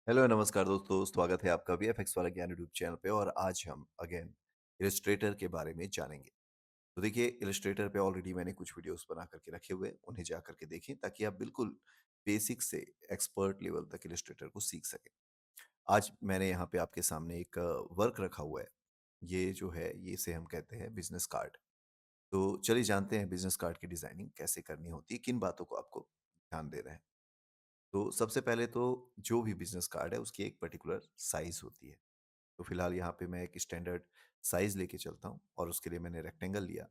Hello नमस्कार दोस्तों, स्वागत है आपका वीएफएक्स वाला ज्ञान यूट्यूब चैनल पे और आज हम अगेन इलस्ट्रेटर के बारे में जानेंगे। तो देखिए इलस्ट्रेटर पे ऑलरेडी मैंने कुछ वीडियोस बना करके रखे हुए हैं, उन्हें जा करके देखें ताकि आप बिल्कुल बेसिक से एक्सपर्ट लेवल तक इलस्ट्रेटर को सीख सकें। आज मैंने यहाँ पे आपके सामने एक वर्क रखा हुआ है। ये जो है ये इसे हम कहते हैं बिजनेस कार्ड। तो चलिए जानते हैं बिजनेस कार्ड की डिजाइनिंग कैसे करनी होती है, किन बातों को आपको ध्यान देना है। तो सबसे पहले तो जो भी बिजनेस कार्ड है उसकी एक पर्टिकुलर साइज होती है। तो फिलहाल यहाँ पे मैं एक स्टैंडर्ड साइज लेके चलता हूँ और उसके लिए मैंने रेक्टेंगल लिया,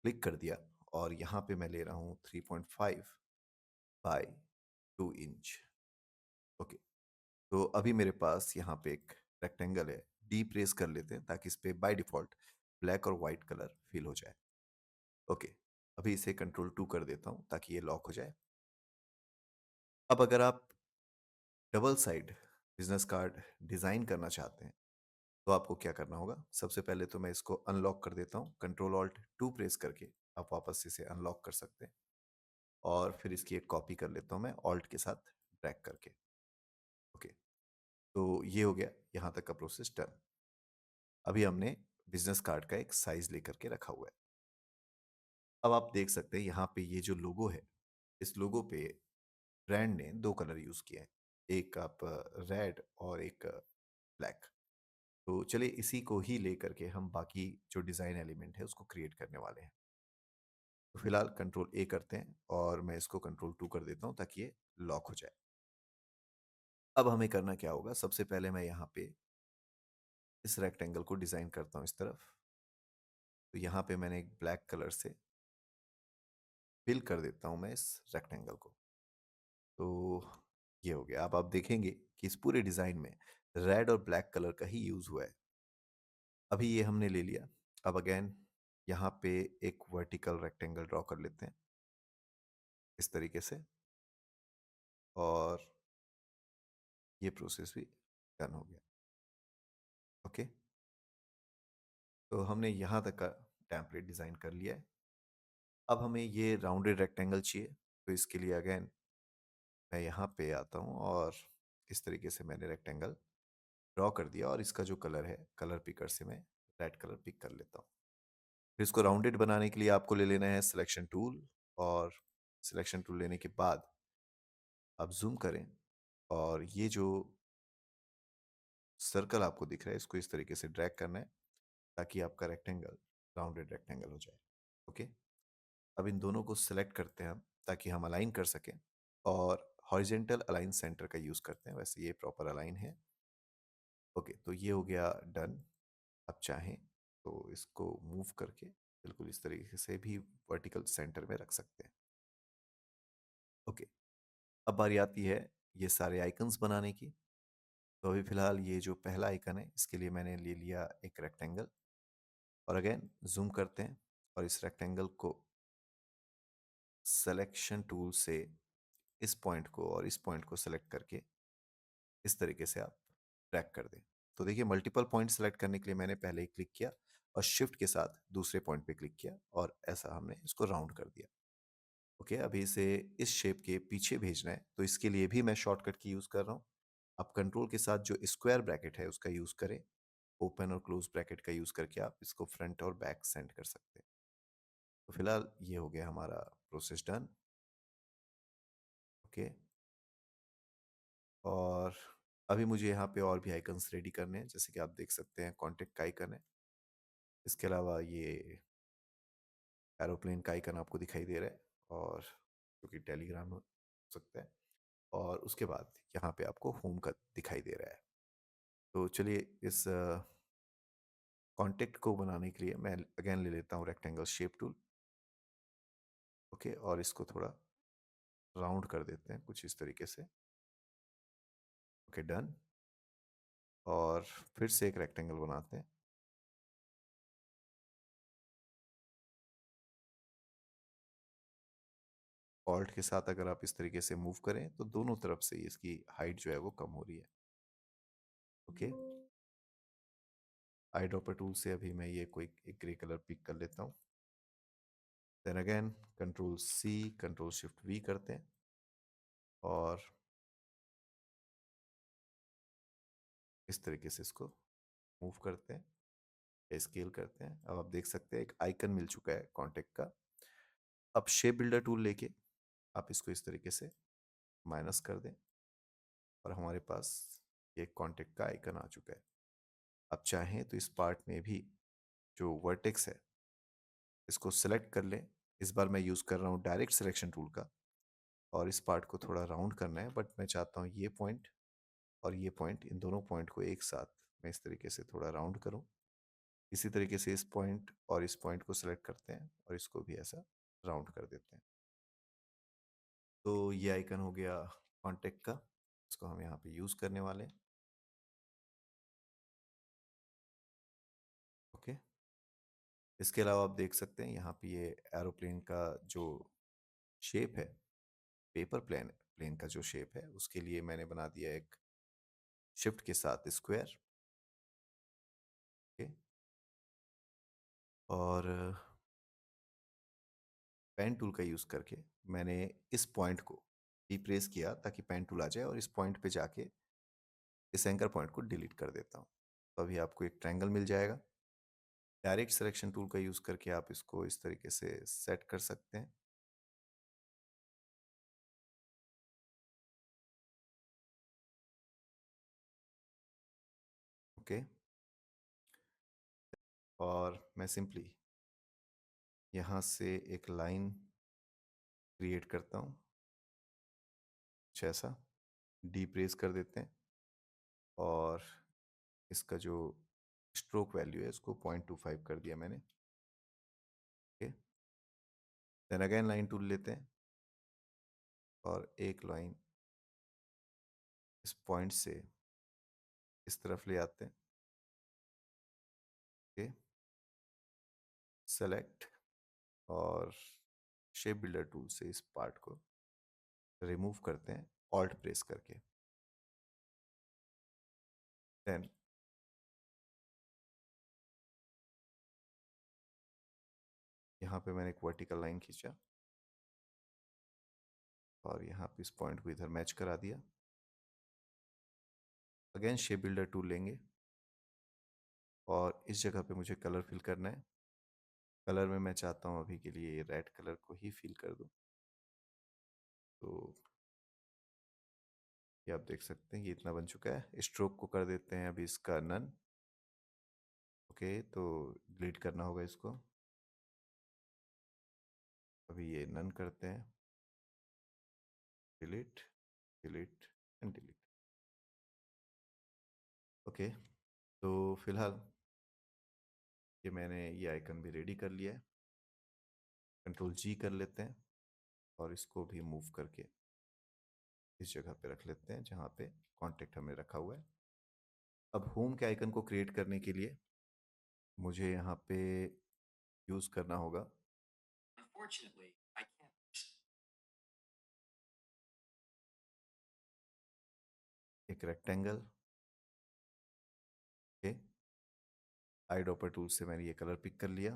क्लिक कर दिया और यहाँ पे मैं ले रहा हूँ 3.5 बाय 2 इंच। ओके, तो अभी मेरे पास यहाँ पे एक रेक्टेंगल है। डी प्रेस कर लेते हैं ताकि इस पे बाय डिफॉल्ट ब्लैक और वाइट कलर फिल हो जाए। ओके, अभी इसे कंट्रोल 2 कर देता हूँ ताकि ये लॉक हो जाए। अब अगर आप double side business card design करना चाहते हैं तो आपको क्या करना होगा? सबसे पहले तो मैं इसको अनलॉक कर देता हूँ, कंट्रोल ऑल्ट 2 प्रेस करके आप वापस इसे अनलॉक कर सकते हैं और फिर इसकी एक कॉपी कर लेता हूँ मैं ऑल्ट के साथ ड्रैग करके। ओके, तो ये हो गया, यहाँ तक का प्रोसेस डन। अभी हमने बिजनेस कार्ड का एक साइज लेकर के रखा हुआ है। अब आप देख सकते हैं यहाँ पे ये जो लोगो है, इस लोगो पे ब्रांड ने 2 कलर यूज़ किए हैं, एक आप रेड और एक ब्लैक। तो चलिए इसी को ही लेकर के हम बाकी जो डिज़ाइन एलिमेंट है उसको क्रिएट करने वाले हैं। तो फिलहाल कंट्रोल ए करते हैं और मैं इसको कंट्रोल 2 कर देता हूँ ताकि ये लॉक हो जाए। अब हमें करना क्या होगा? सबसे पहले मैं यहाँ पे इस रेक्टेंगल को डिज़ाइन करता हूँ इस तरफ। तो यहाँ पे मैंने एक ब्लैक कलर से फिल कर देता हूँ मैं इस रेक्टेंगल को। तो ये हो गया। अब आप देखेंगे कि इस पूरे डिज़ाइन में रेड और ब्लैक कलर का ही यूज़ हुआ है। अभी ये हमने ले लिया। अब अगेन यहाँ पे एक वर्टिकल रेक्टेंगल ड्रॉ कर लेते हैं इस तरीके से और ये प्रोसेस भी डन हो गया। ओके, तो हमने यहाँ तक का टेम्पलेट डिज़ाइन कर लिया है। अब हमें ये राउंडेड रेक्टेंगल चाहिए, तो इसके लिए अगेन मैं यहाँ पे आता हूँ और इस तरीके से मैंने रेक्टेंगल ड्रॉ कर दिया और इसका जो कलर है कलर पिकर से मैं रेड कलर पिक कर लेता हूँ। फिर इसको राउंडेड बनाने के लिए आपको ले लेना है सिलेक्शन टूल और सिलेक्शन टूल लेने के बाद आप जूम करें और ये जो सर्कल आपको दिख रहा है इसको इस तरीके से ड्रैग करना है ताकि आपका रेक्टेंगल राउंडेड रेक्टेंगल हो जाए। ओके, अब इन दोनों को सिलेक्ट करते हैं हम ताकि हम अलाइन कर सकें और हॉरिजेंटल अलाइन सेंटर का यूज़ करते हैं। वैसे ये प्रॉपर अलाइन है। ओके, तो ये हो गया डन। आप चाहें तो इसको मूव करके बिल्कुल इस तरीके से भी वर्टिकल सेंटर में रख सकते हैं। ओके, अब बारी आती है ये सारे आइकन्स बनाने की। तो अभी फ़िलहाल ये जो पहला आइकन है इसके लिए मैंने ले लिया एक रेक्टेंगल और अगेन ज़ूम करते हैं और इस रेक्टेंगल को सिलेक्शन टूल से इस पॉइंट को और इस पॉइंट को सेलेक्ट करके इस तरीके से आप ट्रैक कर दें। तो देखिए मल्टीपल पॉइंट सेलेक्ट करने के लिए मैंने पहले ही क्लिक किया और शिफ्ट के साथ दूसरे पॉइंट पे क्लिक किया और ऐसा हमने इसको राउंड कर दिया। ओके, अभी इसे इस शेप के पीछे भेजना है तो इसके लिए भी मैं शॉर्टकट की यूज़ कर रहा हूँ। आप कंट्रोल के साथ जो स्क्वायर ब्रैकेट है उसका यूज़ करें। ओपन और क्लोज ब्रैकेट का यूज़ करके आप इसको फ्रंट और बैक सेंड कर सकते हैं। तो फिलहाल ये हो गया हमारा प्रोसेस डन। ओके, और अभी मुझे यहाँ पे और भी आइकन्स रेडी करने हैं जैसे कि आप देख सकते हैं कॉन्टेक्ट का आइकन है। इसके अलावा ये एरोप्लेन का आइकन आपको दिखाई दे रहा है और जो कि टेलीग्राम हो सकता है और उसके बाद यहाँ पे आपको होम का दिखाई दे रहा है। तो चलिए इस कॉन्टेक्ट को बनाने के लिए मैं अगेन ले लेता हूँ रेक्टेंगल शेप टूल। ओके, और इसको थोड़ा राउंड कर देते हैं कुछ इस तरीके से। Okay, done. और फिर से एक रेक्टेंगल बनाते हैं। ऑल्ट के साथ अगर आप इस तरीके से मूव करें तो दोनों तरफ से इसकी हाइट जो है वो कम हो रही है। ओके, आई ड्रॉपर टूल से अभी मैं ये कोई एक ग्रे कलर पिक कर लेता हूँ। Then again control C control shift V करते हैं और इस तरीके से इसको मूव करते हैं या स्केल करते हैं। अब आप देख सकते हैं एक आइकन मिल चुका है कॉन्टेक्ट का। अब शेप बिल्डर टूल लेके आप इसको इस तरीके से माइनस कर दें और हमारे पास ये कॉन्टेक्ट का आइकन आ चुका है। आप चाहें तो इस पार्ट में भी जो वर्टेक्स है इसको सेलेक्ट कर लें। इस बार मैं यूज़ कर रहा हूँ डायरेक्ट सिलेक्शन टूल का और इस पार्ट को थोड़ा राउंड करना है, बट मैं चाहता हूँ ये पॉइंट और ये पॉइंट, इन दोनों पॉइंट को एक साथ मैं इस तरीके से थोड़ा राउंड करूँ। इसी तरीके से इस पॉइंट और इस पॉइंट को सेलेक्ट करते हैं और इसको भी ऐसा राउंड कर देते हैं। तो ये आइकन हो गया कॉन्टेक्ट का, इसको हम यहाँ पे यूज़ करने वाले हैं। ओके, इसके अलावा आप देख सकते हैं यहाँ पे ये एरोप्लेन का जो शेप है, पेपर प्लेन प्लेन का जो शेप है, उसके लिए मैंने बना दिया एक शिफ्ट के साथ स्क्वायर। ओके, और पेन टूल का यूज़ करके मैंने इस पॉइंट को डिप्रेस किया ताकि पेन टूल आ जाए और इस पॉइंट पे जाके इस एंकर पॉइंट को डिलीट कर देता हूँ। तो अभी आपको एक ट्रायंगल मिल जाएगा। डायरेक्ट सिलेक्शन टूल का यूज़ करके आप इसको इस तरीके से सेट कर सकते हैं। ओके, और मैं सिंपली यहाँ से एक लाइन क्रिएट करता हूँ, कुछ ऐसा डिप्रेस कर देते हैं और इसका जो स्ट्रोक वैल्यू है इसको 0.25 कर दिया मैंने। Okay, then again line tool लेते हैं और एक लाइन इस पॉइंट से इस तरफ ले आते हैं। ओके, सेलेक्ट और शेप बिल्डर टूल से इस पार्ट को रिमूव करते हैं ऑल्ट प्रेस करके। देन यहाँ पे मैंने एक वर्टिकल लाइन खींचा और यहाँ पे इस पॉइंट को इधर मैच करा दिया। अगेन शेप बिल्डर टूल लेंगे और इस जगह पे मुझे कलर फिल करना है। कलर में मैं चाहता हूँ अभी के लिए ये रेड कलर को ही फिल कर दूँ। तो ये आप देख सकते हैं ये इतना बन चुका है। स्ट्रोक को कर देते हैं अभी इसका नन। ओके, तो डिलीट करना होगा इसको। अभी ये नन करते हैं, delete, delete and delete. Okay, तो फिलहाल ये मैंने ये आइकन भी रेडी कर लिया है। कंट्रोल जी कर लेते हैं और इसको भी मूव करके इस जगह पे रख लेते हैं जहाँ पे कॉन्टेक्ट हमने रखा हुआ है। अब होम के आइकन को क्रिएट करने के लिए मुझे यहाँ पे यूज़ करना होगा Unfortunately, I can't. एक rectangle. Okay, eye dropper tool से मैंने ये कलर पिक कर लिया।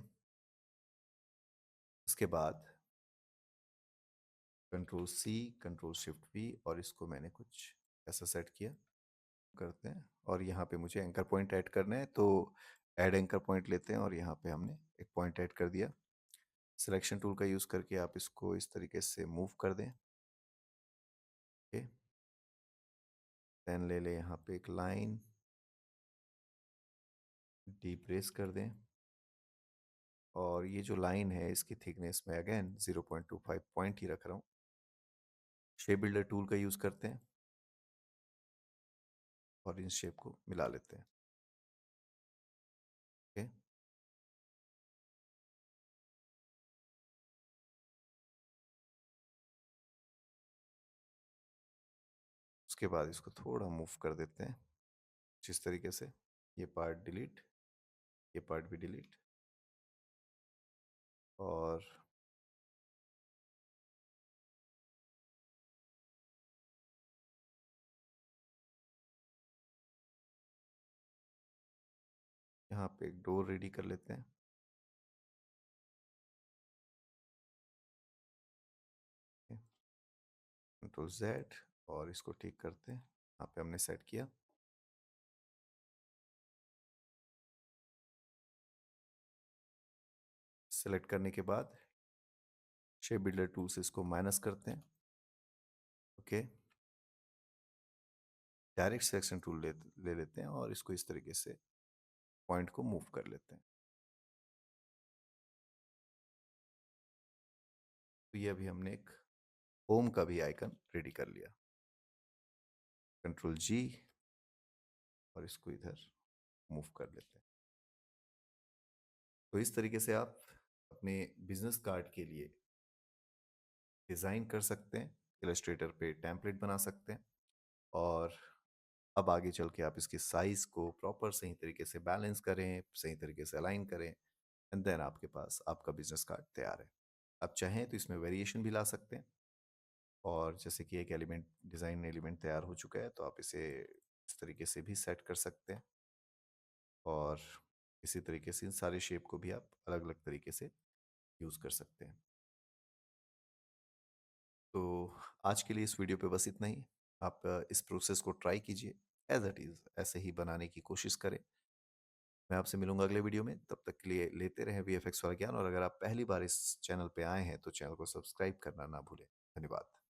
उसके बाद control C, control shift V और इसको मैंने कुछ ऐसा सेट किया। करते हैं और यहाँ पे मुझे एंकर पॉइंट ऐड करना है, तो ऐड एंकर पॉइंट लेते हैं और यहाँ पे हमने एक पॉइंट ऐड कर दिया। सिलेक्शन टूल का यूज़ करके आप इसको इस तरीके से मूव कर दें। ओके, पेन ले लें, यहाँ पे एक लाइन डीप्रेस कर दें और ये जो लाइन है इसकी थिकनेस में अगेन 0.25 पॉइंट ही रख रहा हूँ। शेप बिल्डर टूल का यूज़ करते हैं और इन शेप को मिला लेते हैं। ओके, उसके बाद इसको थोड़ा मूव कर देते हैं जिस तरीके से ये पार्ट डिलीट, ये पार्ट भी डिलीट और यहाँ पे एक डोर रेडी कर लेते हैं। कंट्रोल जेड और इसको ठीक करते हैं। यहाँ पे हमने सेट किया। सेलेक्ट करने के बाद शेप बिल्डर टूल से इसको माइनस करते हैं। ओके, डायरेक्ट सिलेक्शन टूल ले लेते हैं और इसको इस तरीके से पॉइंट को मूव कर लेते हैं। तो ये अभी हमने एक होम का भी आइकन रेडी कर लिया। कंट्रोल जी और इसको इधर मूव कर लेते हैं। तो इस तरीके से आप अपने बिजनेस कार्ड के लिए डिज़ाइन कर सकते हैं, इलस्ट्रेटर पे टेम्पलेट बना सकते हैं और अब आगे चल के आप इसके साइज़ को प्रॉपर सही तरीके से बैलेंस करें, सही तरीके से अलाइन करें एंड देन आपके पास आपका बिजनेस कार्ड तैयार है। आप चाहें तो इसमें वेरिएशन भी ला सकते हैं और जैसे कि एक एलिमेंट डिज़ाइन एलिमेंट तैयार हो चुका है तो आप इसे इस तरीके से भी सेट कर सकते हैं और इसी तरीके से इन सारे शेप को भी आप अलग-अलग तरीके से यूज़ कर सकते हैं। तो आज के लिए इस वीडियो पे बस इतना ही। आप इस प्रोसेस को ट्राई कीजिए, एज़ इट इज़ ऐसे ही बनाने की कोशिश करें। मैं आपसे मिलूँगा अगले वीडियो में, तब तक के लिए लेते रहें वीएफएक्स वाला ज्ञान और अगर आप पहली बार इस चैनल पे आए हैं, तो चैनल को सब्सक्राइब करना ना भूलें। धन्यवाद।